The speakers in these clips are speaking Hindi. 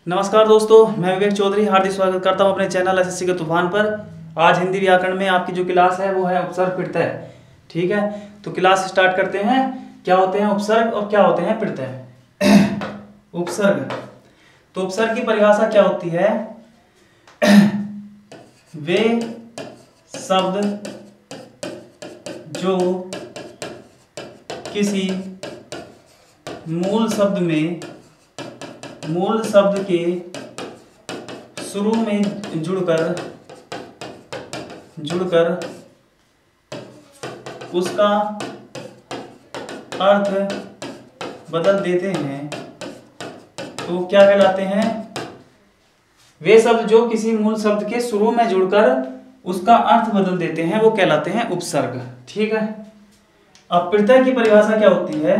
नमस्कार दोस्तों, मैं विवेक चौधरी हार्दिक स्वागत करता हूं अपने चैनल एसएससी के तूफान पर। आज हिंदी व्याकरण में आपकी जो क्लास है वो है उपसर्ग प्रत्यय। ठीक है, तो क्लास स्टार्ट करते हैं। क्या होते हैं उपसर्ग और क्या होते हैं प्रत्यय। उपसर्ग, तो उपसर्ग की परिभाषा क्या होती है? वे शब्द जो किसी मूल शब्द के शुरू में जुड़कर उसका अर्थ बदल देते हैं तो क्या कहलाते हैं? वे शब्द जो किसी मूल शब्द के शुरू में जुड़कर उसका अर्थ बदल देते हैं वो कहलाते हैं उपसर्ग। ठीक है, अब प्रत्यय की परिभाषा क्या होती है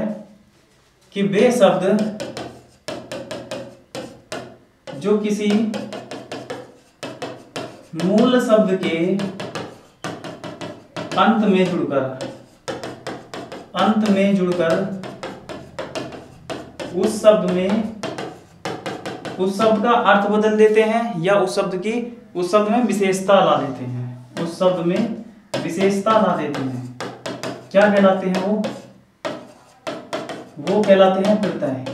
कि वे शब्द जो किसी मूल शब्द के अंत में जुड़कर उस शब्द का अर्थ बदल देते हैं या उस शब्द में विशेषता ला देते हैं। उस शब्द में विशेषता ला देते हैं, क्या कहलाते हैं? वो कहलाते हैं प्रत्यय।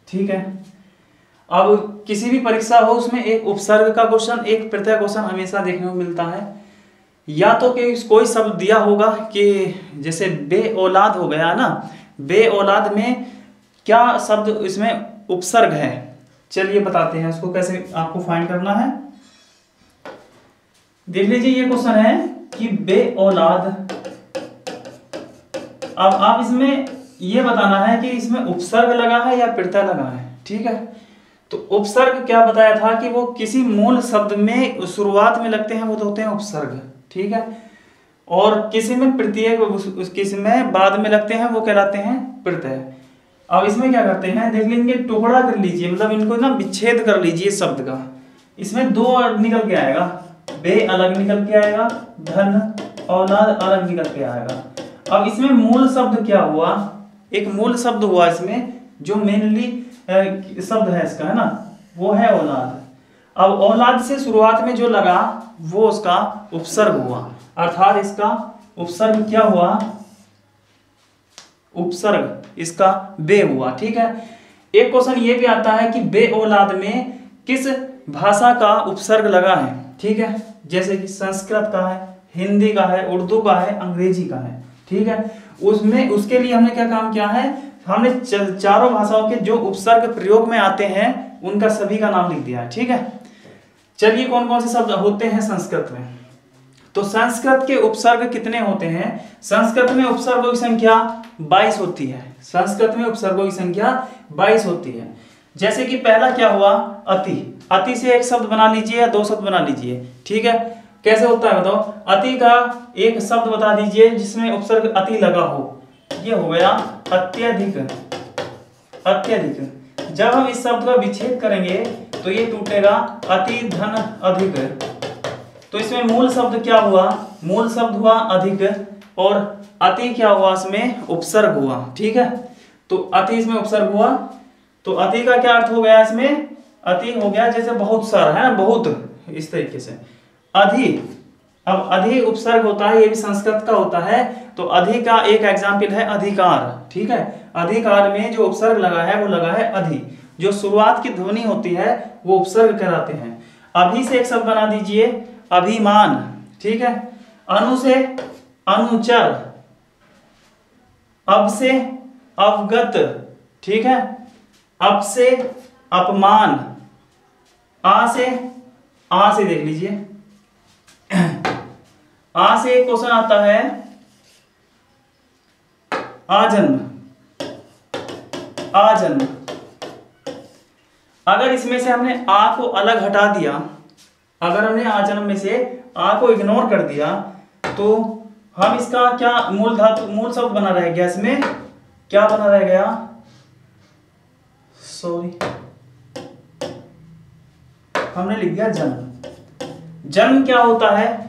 ठीक है, अब किसी भी परीक्षा हो उसमें एक उपसर्ग का क्वेश्चन, एक प्रत्यय क्वेश्चन हमेशा देखने को मिलता है। या तो कि कोई शब्द दिया होगा कि जैसे बे औलाद हो गया ना, बे औलाद में क्या शब्द इसमें उपसर्ग है? चलिए बताते हैं उसको कैसे आपको फाइंड करना है। देख लीजिए, ये क्वेश्चन है कि बे औलाद। अब आप इसमें ये बताना है कि इसमें उपसर्ग लगा है या प्रत्यय लगा है। ठीक है, तो उपसर्ग क्या बताया था कि वो किसी मूल शब्द में शुरुआत में लगते हैं वो तो होते हैं उपसर्ग। ठीक है, और किसी में प्रत्यय किसी में बाद में लगते हैं वो कहलाते हैं प्रत्यय। अब इसमें क्या करते हैं, देख लीजिए, टुकड़ा कर लीजिए, मतलब इनको ना विच्छेद कर लीजिए शब्द का। इसमें दो निकल के आएगा, बे अलग निकल के आएगा, धन औलाद अलग निकल के आएगा। अब इसमें मूल शब्द क्या हुआ? एक मूल शब्द हुआ इसमें जो मेनली शब्द है इसका, है ना, वो है औलाद। अब औलाद से शुरुआत में जो लगा वो उसका उपसर्ग हुआ, अर्थात इसका उपसर्ग क्या हुआ? उपसर्ग इसका बे हुआ। ठीक है, एक क्वेश्चन ये भी आता है कि बे औलाद में किस भाषा का उपसर्ग लगा है। ठीक है, जैसे कि संस्कृत का है, हिंदी का है, उर्दू का है, अंग्रेजी का है। ठीक है, उसके लिए हमने क्या काम किया है, हमने चारों भाषाओं के जो उपसर्ग प्रयोग में आते हैं उनका सभी का नाम लिख दिया है। ठीक है, चलिए कौन कौन से शब्द होते हैं संस्कृत में। तो संस्कृत के उपसर्ग कितने होते हैं? संस्कृत में उपसर्गों की संख्या 22 होती है। संस्कृत में उपसर्गों की संख्या 22 होती है। जैसे कि पहला क्या हुआ? अति। अति से एक शब्द बना लीजिए या दो शब्द बना लीजिए। ठीक है, कैसे होता है बताओ? अति का एक शब्द बता दीजिए जिसमें उपसर्ग अति लगा हो। ये हो गया अत्यधिक। अत्यधिक, जब हम इस शब्द का विच्छेद करेंगे तो ये टूटेगा अति धन अधिक। तो इसमें मूल शब्द क्या हुआ? मूल शब्द हुआ अधिक और अति क्या हुआ? इसमें उपसर्ग हुआ। ठीक है, तो अति इसमें उपसर्ग हुआ। तो अति का क्या अर्थ हो गया? इसमें अति हो गया जैसे बहुत सारा, है ना, बहुत, इस तरीके से। अधि, अब अधि उपसर्ग होता है, ये भी संस्कृत का होता है। तो अधि का एक एग्जाम्पल है अधिकार। ठीक है, अधिकार में जो उपसर्ग लगा है वो लगा है अधि। जो शुरुआत की ध्वनि होती है वो उपसर्ग कहलाते हैं। अभि से एक शब्द बना दीजिए, अभिमान। ठीक है, अनु से अनुचर, अब से अवगत। ठीक है, अब से अपमान, आ से देख लीजिए, आ से एक क्वेश्चन आता है आजन्म। आजन्म, अगर इसमें से हमने आ को अलग हटा दिया, अगर हमने आजन्म में से आ को इग्नोर कर दिया तो हम इसका क्या मूल शब्द बना रह गया? इसमें क्या बना रह गया? सॉरी, हमने लिख दिया जन्म। जन्म क्या होता है?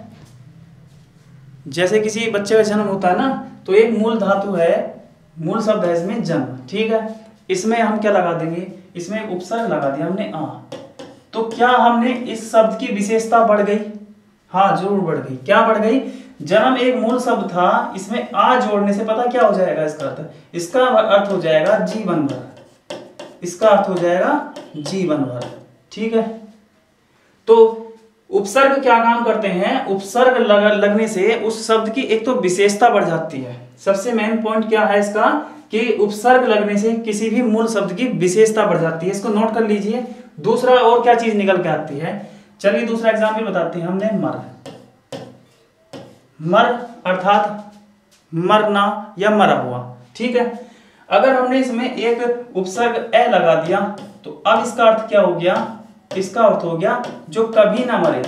जैसे किसी बच्चे का जन्म होता है ना, तो एक मूल धातु है, मूल शब्द है इसमें जन्म। ठीक है, इसमें हम क्या लगा देंगे, इसमें एक उपसर्ग लगा दिया हमने आ, तो क्या हमने इस शब्द की विशेषता बढ़ गई? हाँ जरूर बढ़ गई। क्या बढ़ गई? जब हम एक मूल शब्द था, इसमें आ जोड़ने से पता क्या हो जाएगा इसका अर्थ? इसका अर्थ हो जाएगा जीवन भर, इसका अर्थ हो जाएगा जीवन भर। ठीक है, तो उपसर्ग क्या काम करते हैं? उपसर्ग लगने से उस शब्द की एक तो विशेषता बढ़ जाती है। सबसे मेन पॉइंट क्या है इसका कि उपसर्ग लगने से किसी भी मूल शब्द की विशेषता बढ़ जाती है, इसको नोट कर लीजिए। दूसरा और क्या चीज निकल के आती है, चलिए दूसरा एग्जाम्पल बताते हैं हमने। मर, मर अर्थात मरना या मरा हुआ। ठीक है, अगर हमने इसमें एक उपसर्ग ए लगा दिया तो अब इसका अर्थ क्या हो गया? इसका अर्थ हो गया जो कभी ना मरे,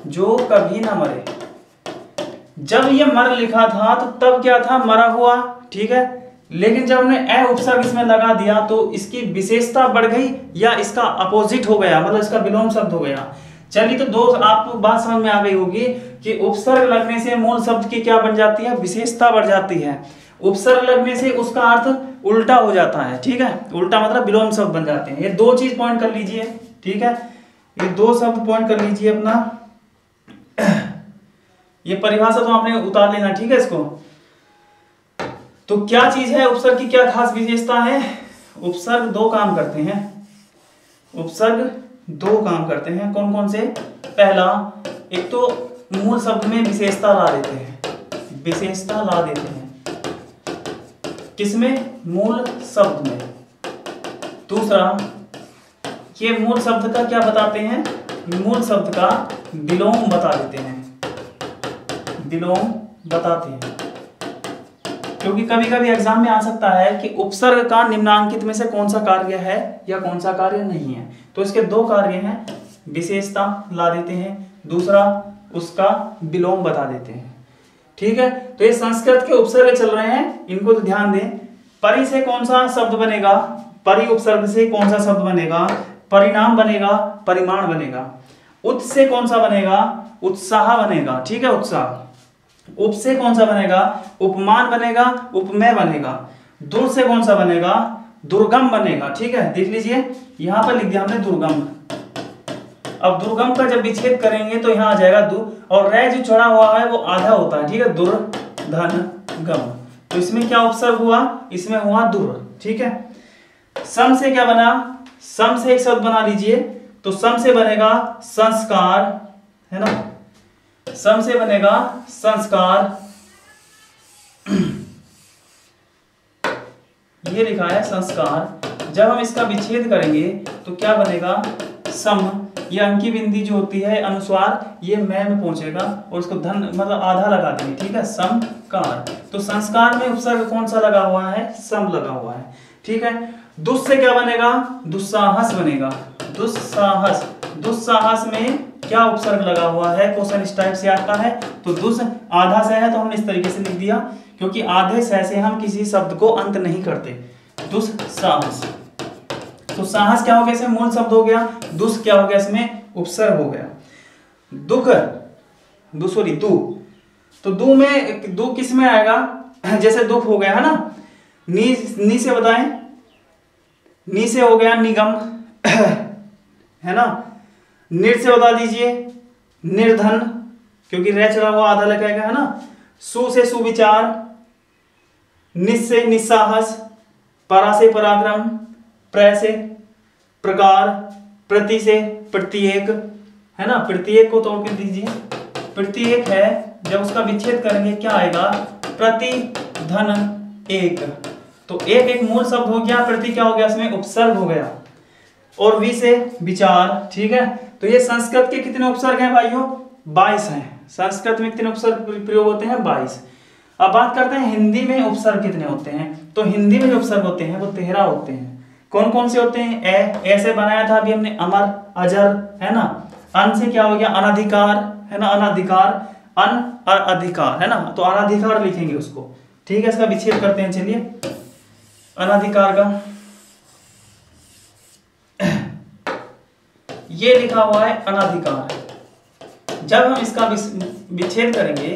जो कभी ना मरे। जब ये मर लिखा था तो तब क्या था? मरा हुआ। ठीक है, लेकिन जब हमने ए उपसर्ग इसमें लगा दिया तो इसकी विशेषता बढ़ गई या इसका अपोजिट हो गया, मतलब इसका विलोम शब्द हो गया। चलिए, तो दो आपको बात समझ में आ गई होगी कि उपसर्ग लगने से मूल शब्द की क्या बन जाती है? विशेषता बढ़ जाती है। उपसर्ग लगने से उसका अर्थ उल्टा हो जाता है। ठीक है, उल्टा मतलब विलोम शब्द बन जाते हैं। ये दो चीज पॉइंट कर लीजिए। ठीक है, ये दो शब्द पॉइंट कर लीजिए अपना। ये परिभाषा तो आपने उतार लेना। ठीक है, इसको तो क्या चीज है? उपसर्ग की क्या खास विशेषता है? उपसर्ग दो काम करते हैं। उपसर्ग दो काम करते हैं। कौन कौन से? पहला, एक तो मूल शब्द में विशेषता ला देते हैं, विशेषता ला देते हैं। किसमें? मूल शब्द में। दूसरा, ये मूल शब्द का क्या बताते हैं? मूल शब्द का विलोम बता देते हैं, विलोम बताते हैं। क्योंकि कभी कभी एग्जाम में आ सकता है कि उपसर्ग का निम्नांकित में से कौन सा कार्य है या कौन सा कार्य नहीं है। तो इसके दो कार्य हैं, विशेषता ला देते हैं, दूसरा उसका विलोम बता देते हैं। ठीक है, तो ये संस्कृत के उपसर्ग चल रहे हैं, इनको तो ध्यान दें। परि से कौन सा शब्द बनेगा? परि उपसर्ग से कौन सा शब्द बनेगा? परिणाम बनेगा, परिमाण बनेगा। उत से कौन सा बनेगा? उत्साह बनेगा। ठीक है, उत्साह। उप से कौन सा बनेगा? उपमान बनेगा, उपमेय बनेगा। दुर से कौन सा बनेगा? दुर्गम बनेगा। ठीक है, देख लीजिए, यहां पर लिख दिया हमने दुर्गम। अब दुर्गम का जब विच्छेद करेंगे तो यहां आ जाएगा दु, और रे जो चढ़ा हुआ है वो आधा होता है। ठीक है, दुर धन गम। तो इसमें क्या उपसर्ग हुआ? इसमें हुआ दुर। ठीक है, सम से क्या बना? सम से एक शब्द बना लीजिए, तो सम से बनेगा संस्कार, है ना? सम से बनेगा संस्कार। ये लिखा है संस्कार। जब हम इसका विच्छेद करेंगे तो क्या बनेगा? सम। ये अंकी बिंदी जो होती है अनुस्वार, ये मैं में पहुंचेगा और उसको धन मतलब आधा लगा देंगे। ठीक है, समकार। तो संस्कार में उपसर्ग कौन सा लगा हुआ है? सम लगा हुआ है। ठीक है, दुस से क्या बनेगा? दुस्साहस बनेगा। दुस्साहस। दुस्साहस में क्या उपसर्ग लगा हुआ है? क्वेश्चन इस टाइप से आता है। तो दुस आधा से है तो हमने इस तरीके से लिख दिया, क्योंकि आधे से हम किसी शब्द को अंत नहीं करते। दुस्साहस। तो साहस क्या हो गया? इसमें मूल शब्द हो गया। दुस क्या हो गया? इसमें उपसर्ग हो गया। दुख, दूसरी दू। तो दू में, दू किस में आएगा? जैसे दुख हो गया है ना, नी से बताएं। नी से हो गया निगम, है ना। निर से बता दीजिए निर्धन, क्योंकि रे चला हुआ आधा लगेगा, है ना। सु से सुविचार, निस से निस्साहस, परा से पराक्रम, प्र से प्रकार, प्रति से प्रत्येक, है ना। प्रत्येक को तोड़ के दीजिए। प्रत्येक है, जब उसका विच्छेद करेंगे क्या आएगा? प्रति धन एक। तो एक एक मूल शब्द हो गया, प्रति क्या हो गया? इसमें उपसर्ग हो गया। और वि से विचार। ठीक है, तो ये संस्कृत के कितने उपसर्ग हैं भाइयों? 22 हैं। संस्कृत में कितने उपसर्ग प्रयोग होते हैं? 22। अब बात करते हैं हिंदी में उपसर्ग कितने होते हैं। तो हिंदी में जो उपसर्ग होते हैं वो 13 होते हैं। कौन कौन से होते हैं? ए से बनाया था अभी हमने, अमर, अजर, है ना। अन से क्या हो गया? अनधिकार, है ना। अनधिकार, अन अधिकार, है ना। तो अनधिकार लिखेंगे उसको। ठीक है, इसका विच्छेद करते हैं। चलिए, अनधिकार का ये लिखा हुआ है अनधिकार। जब हम इसका विच्छेद करेंगे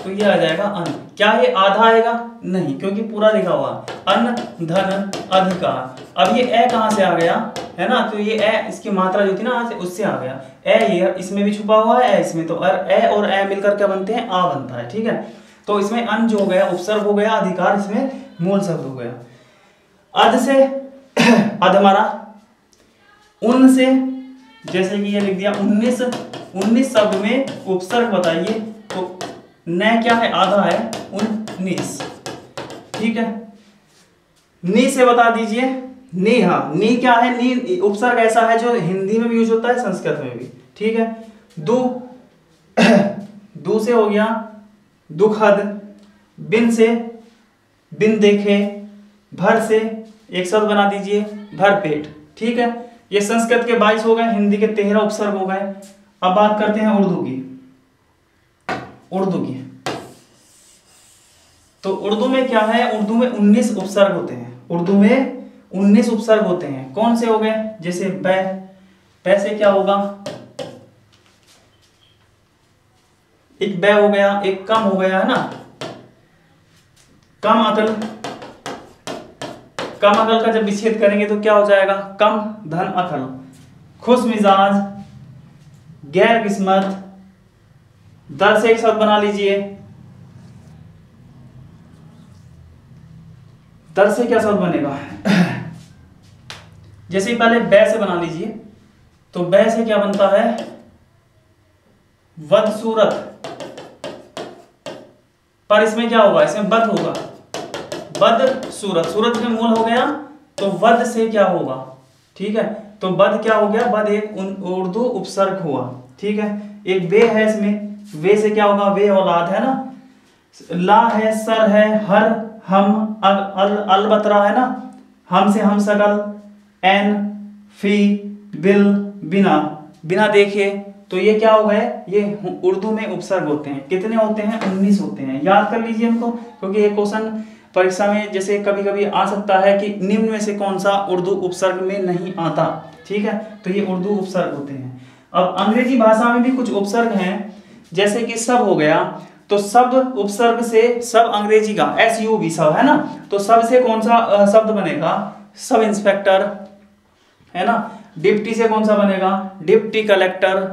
तो ये आ जाएगा अन्न। क्या ये आधा आएगा? नहीं, क्योंकि पूरा लिखा हुआ अन्न धन अधिकार। अब ये ए कहाँ से आ गया है ना, तो ये ए इसकी मात्रा जो थी ना उससे आ गया। ए ये इसमें भी छुपा हुआ है, ए इसमें, तो ए और ए मिलकर क्या बनते हैं? आ बनता है। ठीक है, तो इसमें अन्न जो हो गया उपसर्ग हो गया, अधिकार इसमें मूल शब्द हो गया। अध से अध हमारा उन से, जैसे कि ये लिख दिया 19 शब्द में उपसर्ग बताइए, तो न क्या है? आधा है 19। ठीक है, नी से बता दीजिए। नी, हाँ नी क्या है? नी उपसर्ग ऐसा है जो हिंदी में भी यूज होता है, संस्कृत में भी। ठीक है, दू से हो गया दुखद, बिन से बिन देखे, भर से एक शब्द बना दीजिए भर पेट। ठीक है, ये संस्कृत के 22 हो गए, हिंदी के 13 उपसर्ग हो गए। अब बात करते हैं उर्दू की। तो उर्दू में क्या है? उर्दू में 19 उपसर्ग होते हैं। उर्दू में 19 उपसर्ग होते हैं। कौन से हो गए? जैसे बै से क्या होगा? एक बै हो गया, एक कम हो गया है ना, कम अकल। कम अकल का जब विच्छेद करेंगे तो क्या हो जाएगा? कम धन अकल। खुश मिजाज, गैर किस्मत, दर से एक शब्द बना लीजिए। दर से क्या शब्द बनेगा? जैसे पहले बै से बना लीजिए, तो बै से क्या बनता है? बदसूरत। पर इसमें क्या होगा? इसमें बद होगा, बदसूरत। सूरत में मूल हो गया, तो वद से क्या होगा? ठीक है, तो बद क्या हो गया? बद एक उर्दू उपसर्ग हुआ। ठीक है, एक वे है इसमें, वे से क्या होगा? वे औलाद है ना, ला है, सर है, हर, हम, अलबतरा है ना, हम से हम सकल, एन, फी, बिल, बिना, बिना देखे। तो ये क्या हो गए? ये उर्दू में उपसर्ग होते हैं। कितने होते हैं? 19 होते हैं। याद कर लीजिए इनको, क्योंकि ये क्वेश्चन परीक्षा में जैसे कभी कभी आ सकता है कि निम्न में से कौन सा उर्दू उपसर्ग में नहीं आता। ठीक है, तो ये उर्दू उपसर्ग होते हैं। अब अंग्रेजी भाषा में भी कुछ उपसर्ग हैं, जैसे कि सब हो गया, तो शब्द उपसर्ग से सब अंग्रेजी का SUB सब है ना, तो सब से कौन सा शब्द बनेगा? सब इंस्पेक्टर है ना। डिप्टी से कौन सा बनेगा? Deputy collector,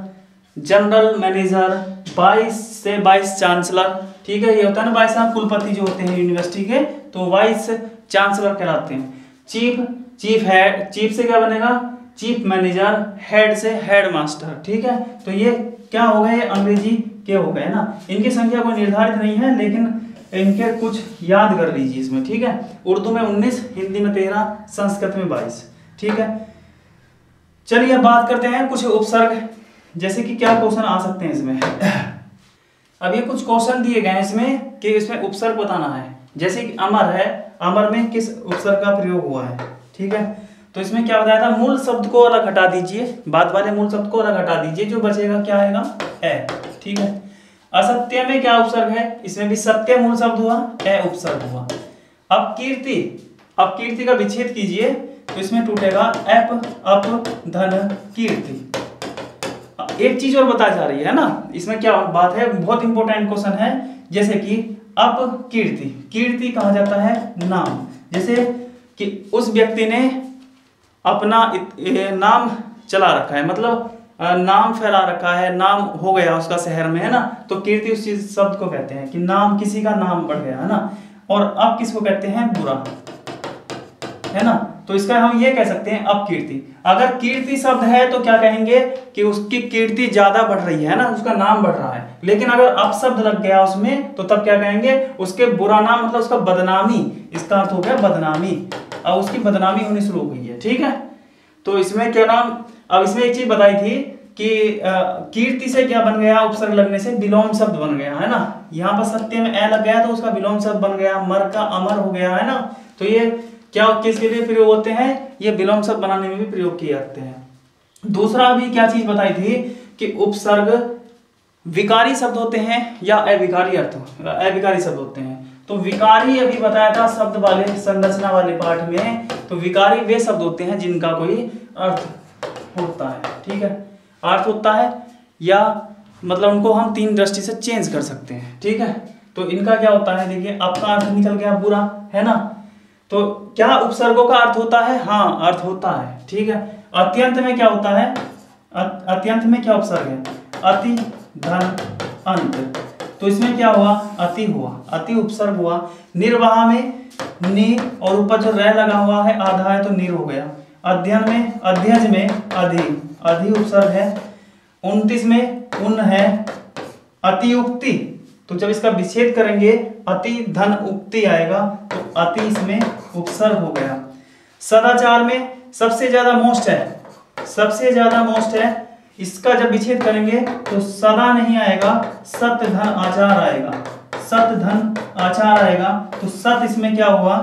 general manager, vice से वाइस चांसलर। ठीक है, ये होता है ना वाइस कुलपति जो होते हैं यूनिवर्सिटी के, तो वाइस चांसलर कहलाते हैं। चीफ हेड, चीफ से क्या बनेगा? चीफ मैनेजर, हेड से हेड मास्टर। ठीक है, तो ये क्या हो गए? अंग्रेजी के हो गए ना। इनकी संख्या कोई निर्धारित नहीं है, लेकिन इनके कुछ याद कर लीजिए इसमें। ठीक है, उर्दू में 19, हिंदी में 13, संस्कृत में 22। ठीक है, चलिए अब बात करते हैं कुछ उपसर्ग, जैसे कि क्या क्वेश्चन आ सकते हैं इसमें। अब ये कुछ क्वेश्चन दिए गए हैं इसमें कि इसमें उपसर्ग बताना है। जैसे कि अमर है, अमर में किस उपसर्ग का प्रयोग हुआ है? ठीक है, तो इसमें क्या बताया था? मूल शब्द को अलग हटा दीजिए, बाद वाले मूल शब्द को अलग हटा दीजिए, जो बचेगा क्या आएगा? ए। ठीक है, असत्य में क्या उपसर्ग है? इसमें भी सत्य मूल शब्द हुआ, ए उपसर्ग हुआ। अब कीर्ति का विच्छेद कीजिए, तो इसमें टूटेगा अप, अप, धन, कीर्ति। एक चीज और बताई जा रही है ना, इसमें क्या बात है? बहुत इंपॉर्टेंट क्वेश्चन है। जैसे कि अप कीर्ति, कीर्ति कहा जाता है नाम। जैसे कि उस व्यक्ति ने अपना नाम चला रखा है, मतलब नाम फैला रखा है, नाम हो गया उसका शहर में है ना, तो कीर्ति उस चीज शब्द को कहते हैं कि नाम, किसी का नाम बढ़ गया है ना। और अब किसको कहते हैं? बुरा है ना, तो इसका हम ये कह सकते हैं अपकीर्ति। अगर कीर्ति शब्द है तो क्या कहेंगे? कि उसकी कीर्ति ज्यादा बढ़ रही है ना, उसका नाम बढ़ रहा है। लेकिन अगर अपशब्द लग गया उसमें, तो तब क्या कहेंगे? उसके बुरा नाम, मतलब उसका बदनामी, इसका अर्थ हो गया बदनामी, और उसकी बदनामी होनी शुरू हो गई है। ठीक है, तो इसमें क्या नाम? अब इसमें एक चीज बताई थी कि कीर्ति से क्या बन गया? उपसर्ग लगने से विलोम शब्द बन गया है ना। यहाँ पर सत्य में ए लग गया तो उसका विलोम शब्द बन गया, मर का अमर हो गया है ना। तो ये क्या किसके लिए प्रयोग होते हैं? ये विलोम शब्द बनाने में भी प्रयोग किए जाते हैं। दूसरा भी क्या चीज बताई थी कि उपसर्ग विकारी शब्द होते हैं या अविकारी अविकारी शब्द होते हैं। तो विकारी अभी बताया था शब्द वाले संरचना वाले पाठ में। तो विकारी वे शब्द होते हैं जिनका कोई अर्थ होता है। ठीक है, अर्थ होता है, या मतलब उनको हम तीन दृष्टि से चेंज कर सकते हैं। ठीक है, तो इनका क्या होता है, देखिए आपका अर्थ निकल गया बुरा, है ना। तो क्या उपसर्गों का अर्थ होता है, हाँ अर्थ होता है, ठीक है। अत्यंत में क्या होता है, अत्यंत में क्या उपसर्ग है, अति धन अंत, तो इसमें क्या हुआ, अति हुआ, अति उपसर्ग हुआ। निर्वाह में नि और ऊपर जो रै लगा हुआ है आधा है तो निर हो गया। अध्ययन में, अध्यज में अधि, अधि उपसर्ग है। 29 में उन है, अतिउक्ति, तो जब इसका विच्छेद करेंगे अति धन उक्ति आएगा, तो अति इसमें उपसर्ग हो गया। सदाचार में सबसे ज्यादा मोस्ट है, सबसे ज्यादा मोस्ट है, इसका जब विच्छेद करेंगे तो सदा नहीं आएगा, सत धन आचार आएगा, सत धन आचार आएगा। तो सत इसमें क्या हुआ,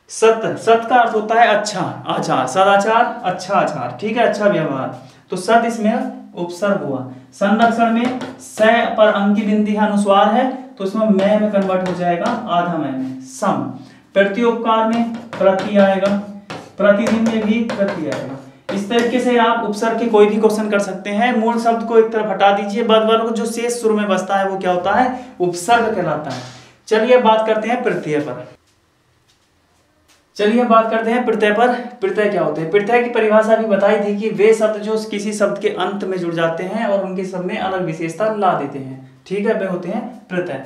सत, सत का अर्थ होता है अच्छा आचार, सदाचार अच्छा आचार, ठीक है, अच्छा व्यवहार, तो सत इसमें उपसर्ग हुआ। संरक्षण में स पर अंकी बिंदी अनुस्वार है, तो इसमें मैं में कन्वर्ट हो जाएगा, आधा मैं में सम। प्रत्युपकार में प्रति आएगा, प्रतिदिन में भी प्रति आएगा। इस तरीके से आप उपसर्ग के कोई भी क्वेश्चन कर सकते हैं। मूल शब्द को एक तरफ हटा दीजिए, बाद वालों को जो शेष सुर में बचता है वो क्या होता है, उपसर्ग कहलाता है। चलिए बात करते हैं प्रत्यय पर, चलिए बात करते हैं प्रत्यय पर। प्रत्यय क्या होते हैं, प्रत्यय की परिभाषा भी बताई थी कि वे शब्द जो किसी शब्द के अंत में जुड़ जाते हैं और उनके शब्द में अलग विशेषता ला देते हैं, ठीक है, वे होते हैं प्रत्यय।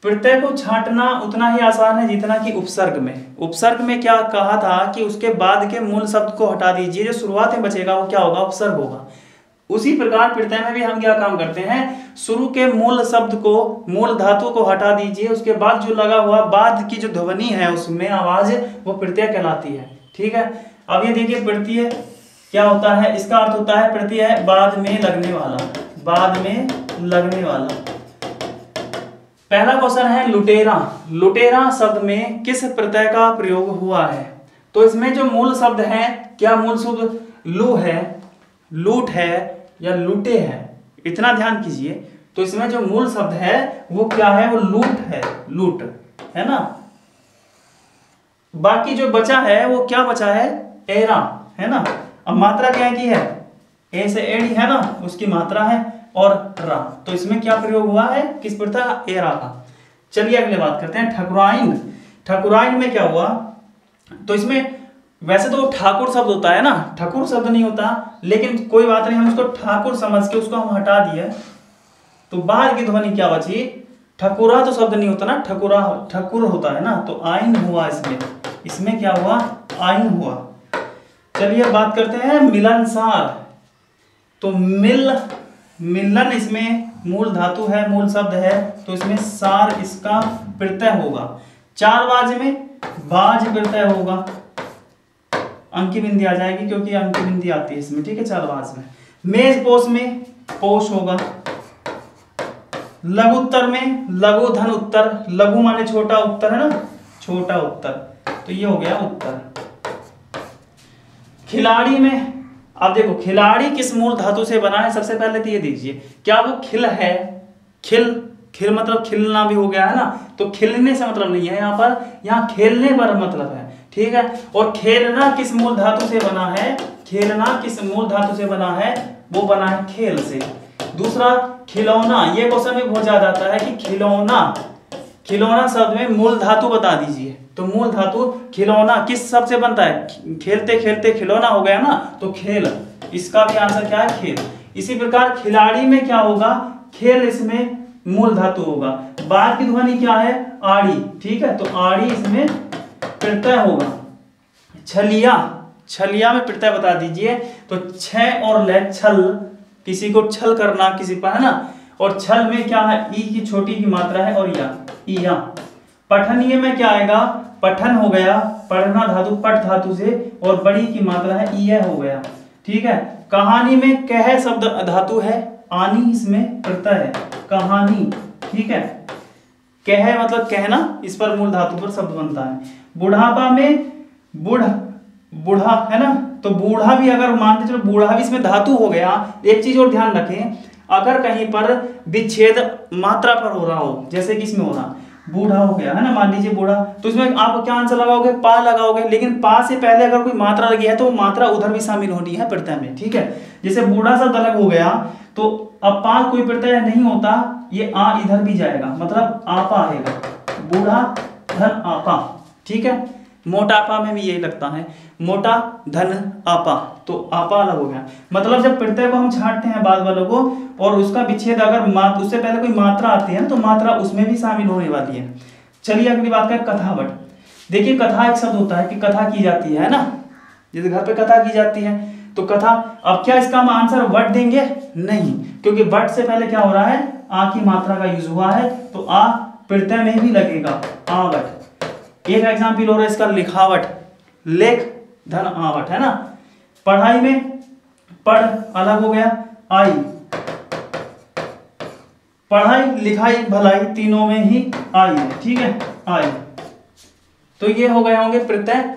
प्रत्यय को छांटना उतना ही आसान है जितना कि उपसर्ग में। उपसर्ग में क्या कहा था कि उसके बाद के मूल शब्द को हटा दीजिए, जो शुरुआत में बचेगा वो क्या होगा, उपसर्ग होगा। उसी प्रकार प्रत्यय में भी हम क्या काम करते हैं, शुरू के मूल शब्द को, मूल धातु को हटा दीजिए, उसके बाद जो लगा हुआ बाद की जो ध्वनि है उसमें आवाज, वो प्रत्यय कहलाती है, ठीक है। अब ये देखिए प्रत्यय क्या होता है, इसका अर्थ होता है प्रत्यय बाद में लगने वाला, बाद में लगने वाला। पहला क्वेश्चन है लुटेरा। लुटेरा शब्द में किस प्रत्यय का प्रयोग हुआ है, तो इसमें जो मूल शब्द है, क्या मूल शब्द लू है, लूट है या लूटे है, इतना ध्यान कीजिए। तो इसमें जो मूल शब्द है वो क्या है, वो लूट है, लूट है ना। बाकी जो बचा है वो क्या बचा है, एरा, है ना। अब मात्रा क्या की है, ए से एड़ी है ना, उसकी मात्रा है, और रा, तो इसमें क्या प्रयोग हुआ है, किस प्रत्यय, एरा का। चलिए अगले बात करते हैं ठकुराइन। ठकुराइन में क्या हुआ, तो इसमें वैसे तो ठाकुर शब्द होता है ना, ठाकुर शब्द नहीं होता, लेकिन कोई बात नहीं, हम उसको ठाकुर समझ के उसको हम हटा दिए, तो बाद की ध्वनि क्या बची, ठकुरा तो शब्द नहीं होता ना, ठकुरा ठकुर होता है ना, तो आइन हुआ इसमें, इसमें क्या हुआ, आइन हुआ। चलिए बात करते हैं मिलनसार। तो मिलन इसमें मूल धातु है, मूल शब्द है, तो इसमें सार इसका प्रत्यय होगा। चार बाज में बाज प्रत्यय होगा, अंकी बिंदी आ जाएगी क्योंकि अंकी बिंदी आती है इसमें, ठीक है, चार बाज में। मेज पोष में पोष होगा। लघु उत्तर में लघु धन उत्तर, लघु माने छोटा, उत्तर है ना, छोटा उत्तर, तो ये हो गया उत्तर। खिलाड़ी में, अब देखो खिलाड़ी किस मूल धातु से बना है, सबसे पहले तो ये दीजिए, क्या वो खिल है, खिल, खिल मतलब खिलना भी हो गया है ना, तो खिलने से मतलब नहीं है यहाँ पर, यहाँ खेलने पर मतलब है, ठीक है। और खेलना किस मूल धातु से बना है, खेलना किस मूल धातु से बना है, वो बना है खेल से। दूसरा खिलौना, ये क्वेश्चन भी बहुत ज्यादा आता है कि खिलौना, खिलौना शब्द में मूल धातु बता दीजिए, तो मूल धातु खिलौना किस शब्द से बनता है, खेलते खेलते खिलौना हो गया ना, तो खेल, इसका भी आंसर क्या है, खेल। इसी प्रकार खिलाड़ी में क्या होगा, खेल इसमें मूल धातु होगा। बाद की ध्वनि क्या है, आड़ी, ठीक है, तो आड़ी इसमें प्रत्यय होगा। छलिया, छलिया में प्रत्यय बता दीजिए, तो छ और ले, छल, किसी को छल करना किसी पर, है ना, और छल में क्या है, ई की छोटी की मात्रा है, और या। पठनीय में क्या आएगा, पठन हो गया, पढ़ना धातु पठ धातु से, और बड़ी की मात्रा है, ई हो गया, ठीक है। कहानी में कह शब्द धातु है, आनी इसमें प्रत्यय है, कहानी, ठीक है। कह मतलब कहना, इस पर मूल धातु पर शब्द बनता है। बुढ़ापा में बूढ़ा है ना, तो बूढ़ा भी अगर मानते चलो बूढ़ा भी इसमें धातु हो गया। एक चीज और ध्यान रखें, अगर कहीं पर विच्छेद मात्रा पर हो रहा हो, जैसे कि इसमें हो रहा, बूढ़ा हो गया है ना, मान लीजिए बूढ़ा, तो इसमें आप क्या आंसर लगाओगे, पा लगाओगे, लेकिन पा से पहले अगर कोई मात्रा लगी है तो वो मात्रा उधर भी शामिल होनी है प्रत्यय में, ठीक है। जैसे बूढ़ा शब्द अलग हो गया, तो अब पा कोई प्रत्यय नहीं होता, ये आ इधर भी जाएगा, मतलब आपा आएगा, बूढ़ा धन आपा, ठीक है। मोटापा में भी यही लगता है, मोटा धन आपा, तो आपा अलग हो गया। मतलब जब प्रत्यय को हम छांटते हैं बाद वालों को और उसका विच्छेद अगर उससे पहले कोई मात्रा आती है तो मात्रा उसमें भी शामिल होने वाली है। चलिए अगली बात करें कथावट। देखिए कथा एक शब्द होता है कि कथा की जाती है ना, जैसे घर पे कथा की जाती है तो कथा। अब क्या इसका हम आंसर वट देंगे? नहीं, क्योंकि वट से पहले क्या हो रहा है, आ की मात्रा का यूज हुआ है, तो आ प्रत्यय में भी लगेगा, आवट। एक एग्जाम्पल और है इसका, लिखावट, लेख धन आवट, है ना। पढ़ाई में पढ़ अलग हो गया, आई, पढ़ाई लिखाई भलाई तीनों में ही आई है, ठीक है, आई। तो ये हो गए होंगे प्रत्यय,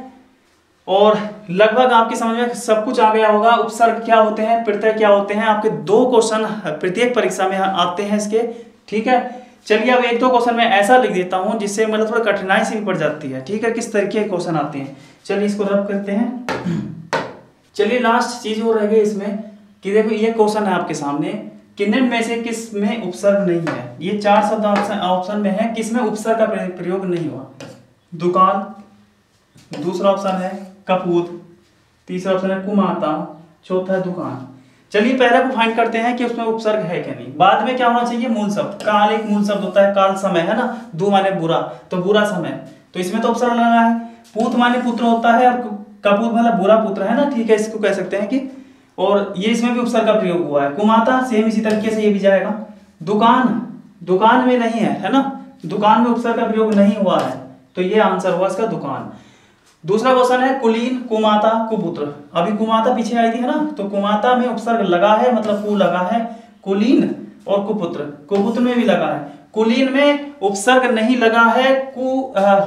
और लगभग आपकी समझ में सब कुछ आ गया होगा। उपसर्ग क्या होते हैं, प्रत्यय क्या होते हैं, आपके 2 क्वेश्चन प्रत्येक परीक्षा में आते हैं इसके, ठीक है। चलिए अब 1-2 क्वेश्चन मैं ऐसा लिख देता हूं जिससे मतलब थोड़ा कठिनाई से भी पड़ जाती है, ठीक है, किस तरीके के क्वेश्चन आते हैं। चलिए इसको रब करते हैं। चलिए लास्ट चीज और रह गई इसमें कि देखो ये क्वेश्चन है आपके सामने कि निम्न में से किस में उपसर्ग नहीं है। ये 4 शब्द ऑप्शन में है, किस में उपसर्ग का प्रयोग नहीं हुआ। दुकान, दूसरा ऑप्शन है कपूत, तीसरा ऑप्शन है कुमाता, चौथा है दुकान। चलिए पहले को फाइंड करते हैं कि उसमें उपसर्ग है क्या नहीं। बाद में क्या होना चाहिए, मूल शब्द। काल एक मूल शब्द होता है, काल समय, है ना, दू माने बुरा, तो बुरा समय, तो इसमें तो उपसर्ग लगा है। पूत माने पुत्र होता है, और कपूत मतलब बुरा पुत्र, है ना, ठीक है, इसको कह सकते हैं कि, और ये इसमें भी उपसर्ग का प्रयोग हुआ है। कुमाता सेम इसी तरीके से ये भी जाएगा। दुकान, दुकान में नहीं है ना, दुकान में उपसर्ग का प्रयोग नहीं हुआ है, तो ये आंसर हुआ इसका दुकान। दूसरा क्वेश्चन है कुलीन, कुमाता, कुपुत्र। अभी कुमाता पीछे आई थी, है ना, तो कुमाता में उपसर्ग लगा है, मतलब कु लगा है। कुलीन और कुपुत्र, कुपुत्र में भी लगा है। कुलीन में उपसर्ग नहीं लगा है, कु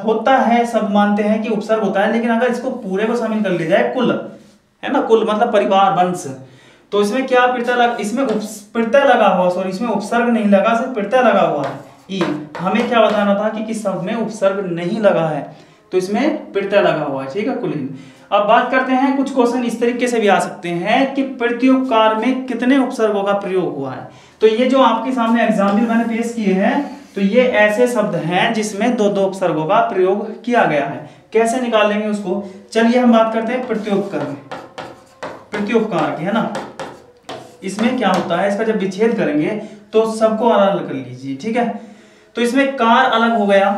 होता है, सब मानते हैं कि उपसर्ग होता है, लेकिन अगर इसको पूरे को शामिल कर लिया जाए, कुल, है ना, कुल मतलब परिवार, वंश, तो इसमें क्या प्रत्यय लगा, इसमें प्रत्यय लगा हुआ, सॉरी इसमें उपसर्ग नहीं लगा, सिर्फ प्रत्यय लगा हुआ है। ई, हमें क्या बताना था कि किस शब्द में उपसर्ग नहीं लगा है, तो इसमें प्रत्यय लगा हुआ है, ठीक है, कुलीन। अब बात करते हैं, कुछ क्वेश्चन इस तरीके से भी आ सकते हैं कि प्रत्युपकार में कितने उपसर्गों का प्रयोग हुआ है। तो ये जो आपके सामने एग्जाम्पल मैंने पेश किए हैं, तो ये ऐसे शब्द हैं जिसमें 2-2 उपसर्गों का प्रयोग किया गया है। कैसे निकालेंगे उसको, चलिए हम बात करते हैं प्रत्युपकार में, प्रत्युपकार की, है ना। इसमें क्या होता है, इसका जब विच्छेद करेंगे तो सबको अलग कर लीजिए, ठीक है। तो इसमें कार अलग हो गया,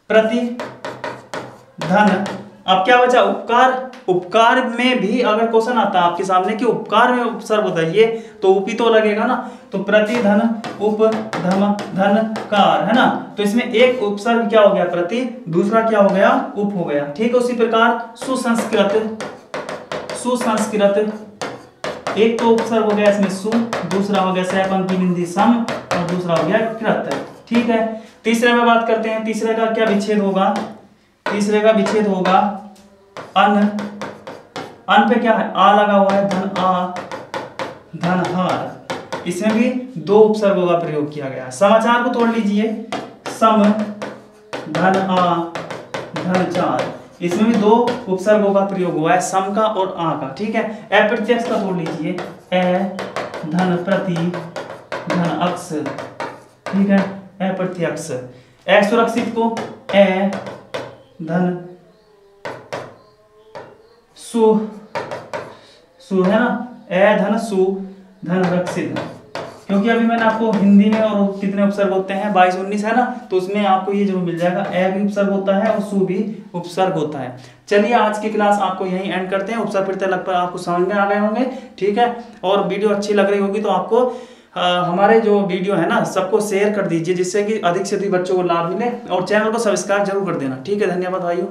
प्रति, धन, अब क्या बचा, उपकार। उपकार में भी अगर क्वेश्चन आता है आपके सामने कि उपकार में उपसर्ग बताइए, तो उपी तो लगेगा ना, तो प्रति, धन, उप, धम, धन, कार, है ना। तो इसमें एक उपसर्ग क्या हो गया, प्रति, दूसरा क्या हो गया, उप हो गया, ठीक है। उसी प्रकार सुसंस्कृत, सुसंस्कृत, एक तो उपसर्ग हो गया इसमें सु, दूसरा हो गया सैपंक्ति बिंदी सम, और दूसरा हो गया कृत, ठीक है। तीसरे में बात करते हैं, तीसरे का क्या विच्छेद होगा, तीसरे का विच्छेद होगा अन, अन पे क्या है, आ लगा हुआ है, धन आ, धनहार, इसमें भी 2 उपसर्गों का प्रयोग किया गया है। समाचार को तोड़ लीजिए, सम, धन आ, धन चार, इसमें भी 2 उपसर्गों का प्रयोग हुआ है, सम का और आ का, ठीक है। अप्रत्यक्ष का तोड़ लीजिए, ए, धन प्रति, धन अक्ष, ठीक है, अप्रत्यक्ष। असुरक्षित को ए, धन सु, सु, है ना, ए धन सु, धन रक्षित। क्योंकि अभी मैंने आपको हिंदी में और कितने उपसर्ग होते हैं, 22-19 है ना, तो उसमें आपको ये जरूर मिल जाएगा, ए भी उपसर्ग होता है और सु भी उपसर्ग होता है। चलिए आज की क्लास आपको यहीं एंड करते हैं। उपसर्ग प्रत्यय लगभग आपको समझ में आ गए होंगे, ठीक है। और वीडियो अच्छी लग रही होगी तो आपको हमारे जो वीडियो है ना सबको शेयर कर दीजिए, जिससे कि अधिक से अधिक बच्चों को लाभ मिले, और चैनल को सब्सक्राइब जरूर कर देना, ठीक है। धन्यवाद भाइयों।